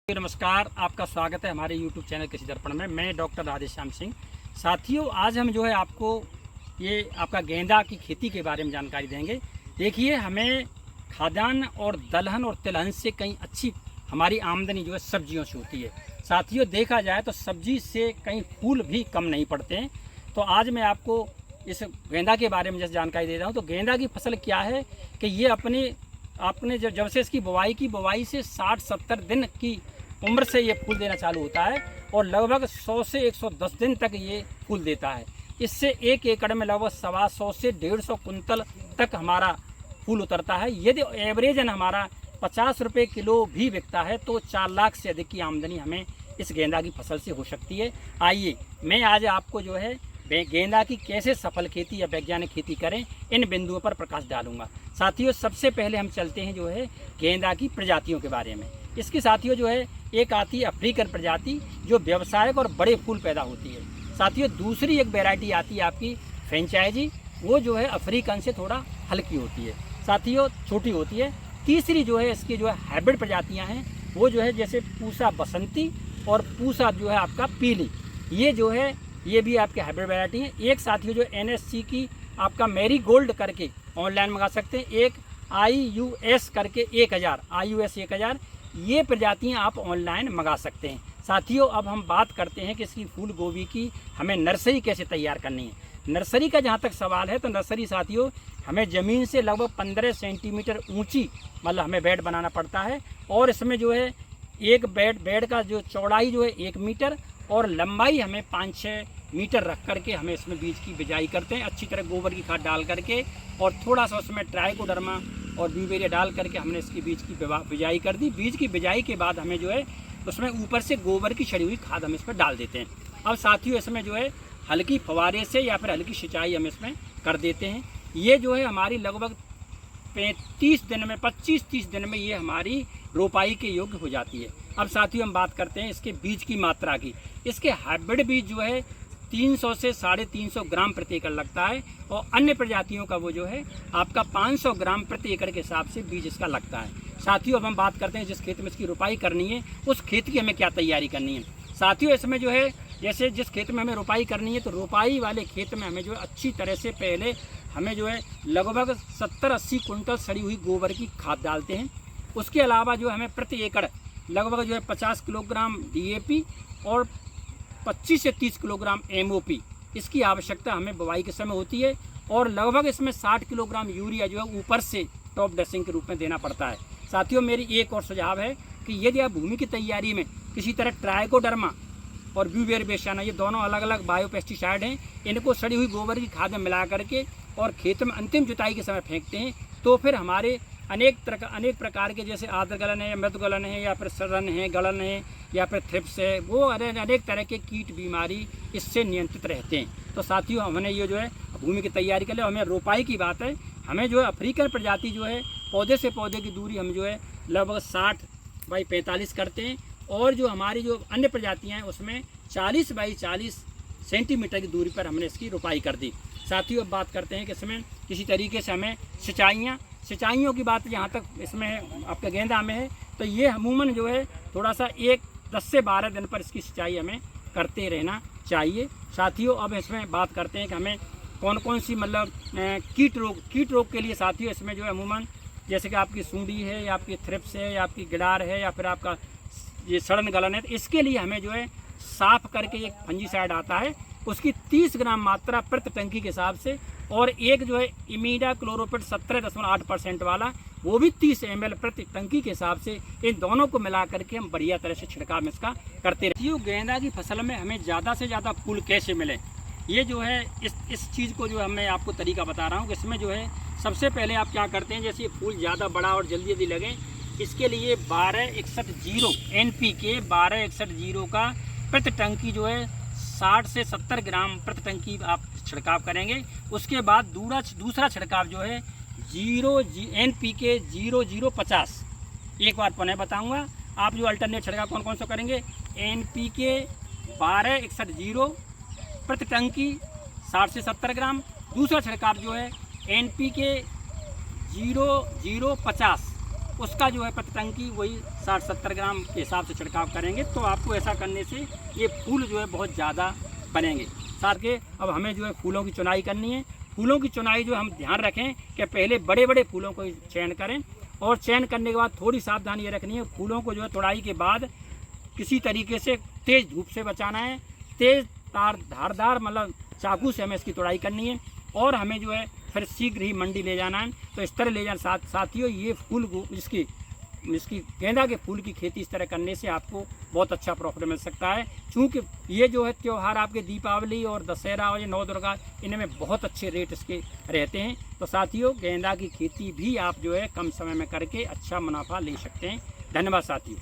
नमस्कार, आपका स्वागत है हमारे YouTube चैनल कृषि दर्पण में। मैं डॉक्टर राधेश्याम सिंह। साथियों, आज हम आपको ये आपका गेंदा की खेती के बारे में जानकारी देंगे। देखिए, हमें खाद्यान्न और दलहन और तिलहन से कहीं अच्छी हमारी आमदनी सब्जियों से होती है। साथियों, देखा जाए तो सब्जी से कहीं फूल भी कम नहीं पड़ते हैं। तो आज मैं आपको इस गेंदा के बारे में जैसे जानकारी दे रहा हूँ। तो गेंदा की फसल क्या है कि ये आपने जब से इसकी बुवाई से 60-70 दिन की उम्र से ये फूल देना चालू होता है और लगभग 100 से 110 दिन तक ये फूल देता है। इससे 1 एकड़ में लगभग 125 से 150 कुंतल तक हमारा फूल उतरता है। यदि एवरेजन हमारा 50 रुपये किलो भी बिकता है तो 4 लाख से अधिक की आमदनी हमें इस गेंदा की फसल से हो सकती है। आइए, मैं आज आपको गेंदा की कैसे सफल खेती या वैज्ञानिक खेती करें, इन बिंदुओं पर प्रकाश डालूंगा। साथियों, सबसे पहले हम चलते हैं गेंदा की प्रजातियों के बारे में। इसकी साथियों एक आती है अफ्रीकन प्रजाति, जो व्यवसायिक और बड़े फूल पैदा होती है। साथियों, दूसरी एक वैरायटी आती है आपकी फ्रेंचाइजी, वो अफ्रीकन से थोड़ा हल्की होती है, साथियों छोटी होती है। तीसरी इसकी हाइब्रिड प्रजातियाँ हैं, वो जैसे पूसा बसंती और पूसा आपका पीली, ये भी आपके हाइब्रिड वैरायटी है। एक साथियों NSC की आपका मैरी गोल्ड करके ऑनलाइन मंगा सकते हैं। एक IUS करके 1000 IUS 1000, ये प्रजातियां आप ऑनलाइन मंगा सकते हैं। साथियों, अब हम बात करते हैं कि इसकी फूल गोभी की हमें नर्सरी कैसे तैयार करनी है। नर्सरी का जहाँ तक सवाल है तो नर्सरी साथियों हमें ज़मीन से लगभग 15 सेंटीमीटर ऊंची हमें बेड बनाना पड़ता है। और इसमें एक बेड का चौड़ाई 1 मीटर और लंबाई हमें 5-6 मीटर रख करके हमें इसमें बीज की बिजाई करते हैं। अच्छी तरह गोबर की खाद डाल करके और थोड़ा सा उसमें ट्राइकोडर्मा और ब्यूवेरिया डाल करके हमने इसकी बीज की बिजाई कर दी। बीज की बिजाई के बाद हमें उसमें ऊपर से गोबर की छड़ी हुई खाद हम इसमें डाल देते हैं। अब साथियों इसमें हल्की फवारे से या फिर हल्की सिंचाई हम इसमें कर देते हैं। ये हमारी लगभग 25-30 दिन में ये हमारी रोपाई के योग्य हो जाती है। अब साथियों हम बात करते हैं इसके बीज की मात्रा की। इसके हाइब्रिड बीज 300 से 350 ग्राम प्रति एकड़ लगता है और अन्य प्रजातियों का आपका 500 ग्राम प्रति एकड़ के हिसाब से बीज इसका लगता है। साथियों अब हम बात करते हैं जिस खेत में इसकी रोपाई करनी है उस खेत की हमें क्या तैयारी करनी है। साथियों, इसमें जैसे जिस खेत में हमें रोपाई करनी है तो रोपाई वाले खेत में हमें अच्छी तरह से पहले हमें लगभग 70-80 कुंटल सड़ी हुई गोबर की खाद डालते हैं। उसके अलावा हमें प्रति एकड़ लगभग 50 किलोग्राम DAP और 25 से 30 किलोग्राम MOP इसकी आवश्यकता हमें बुवाई के समय होती है। और लगभग इसमें 60 किलोग्राम यूरिया ऊपर से टॉप ड्रेसिंग के रूप में देना पड़ता है। साथियों, मेरी एक और सुझाव है कि यदि आप भूमि की तैयारी में किसी तरह ट्राइकोडर्मा और ब्यूवेरिया, ये दोनों अलग अलग बायोपेस्टिसाइड हैं, इनको सड़ी हुई गोबर की खाद में मिला करके और खेत में अंतिम जुताई के समय फेंकते हैं तो फिर हमारे अनेक प्रकार के जैसे आद्र गलन है, मृद गलन है, या फिर सड़न है, गलन है, या फिर थ्रिप्स है, वो अनेक तरह के कीट बीमारी इससे नियंत्रित रहते हैं। तो साथियों, हमने ये भूमि की तैयारी कर ले। हमें रोपाई की बात है, हमें अफ्रीकन प्रजाति पौधे से पौधे की दूरी हम लगभग 60 बाई 45 करते हैं। और हमारी अन्य प्रजातियाँ हैं उसमें 40 बाई 40 सेंटीमीटर की दूरी पर हमने इसकी रोपाई कर दी। साथियों, अब बात करते हैं कि इसमें किसी तरीके से हमें सिंचाइयों की बात जहाँ तक इसमें आपके गेंदा में है तो ये अमूमन थोड़ा सा 10 से 12 दिन पर इसकी सिंचाई हमें करते रहना चाहिए। साथियों, अब इसमें बात करते हैं कि हमें कौन कौन सी कीट रोग के लिए साथियों इसमें अमूमन जैसे कि आपकी सूंडी है, या आपकी थ्रिप्स है, या आपकी गिडार है, या फिर आपका ये सड़न गलन है, तो इसके लिए हमें साफ करके एक फंजीसाइड आता है, उसकी 30 ग्राम मात्रा प्रति टंकी के हिसाब से, और एक इमीडा क्लोरोपिड 17.8% वाला, वो भी 30 ml प्रति टंकी के हिसाब से, इन दोनों को मिला करके हम बढ़िया तरह से छिड़काव इसका करते रहते हैं। गेंदा की फसल में हमें ज़्यादा से ज़्यादा फूल कैसे मिले, ये इस चीज़ को मैं आपको तरीका बता रहा हूँ। इसमें सबसे पहले आप क्या करते हैं, जैसे फूल ज़्यादा बड़ा और जल्दी लगे, इसके लिए 1261 NPK 1261 का प्रति टंकी 60 से 70 ग्राम प्रति टंकी आप छिड़काव करेंगे। उसके बाद दूसरा छिड़काव NPK 0050, एक बार पुनः बताऊंगा। आप अल्टरनेट छिड़काव कौन कौन सा करेंगे, NPK 1261 प्रति टंकी 60 से 70 ग्राम। दूसरा छिड़काव NPK 0050 उसका प्रति टंकी वही 60-70 ग्राम के हिसाब से छिड़काव करेंगे तो आपको ऐसा करने से ये फूल जो है बहुत ज़्यादा बनेंगे। साथ के अब हमें जो है फूलों की चुनाई करनी है। फूलों की चुनाई जो हम ध्यान रखें कि पहले बड़े बड़े फूलों को चयन करें, और चयन करने के बाद थोड़ी सावधानी ये रखनी है, फूलों को जो है तोड़ाई के बाद किसी तरीके से तेज़ धूप से बचाना है। तेज़ धारदार मतलब चाकू से हमें इसकी तोड़ाई करनी है, और हमें जो है फिर शीघ्र ही मंडी ले जाना है। तो इस तरह ले जाना साथियों, ये फूल को इसकी गेंदा के फूल की खेती इस तरह करने से आपको बहुत अच्छा प्रॉफिट मिल सकता है। चूँकि ये जो है त्यौहार आपके दीपावली और दशहरा और नौ दुर्गा, इनमें बहुत अच्छे रेट इसके रहते हैं। तो साथियों, गेंदा की खेती भी आप जो है कम समय में करके अच्छा मुनाफा ले सकते हैं। धन्यवाद साथियों।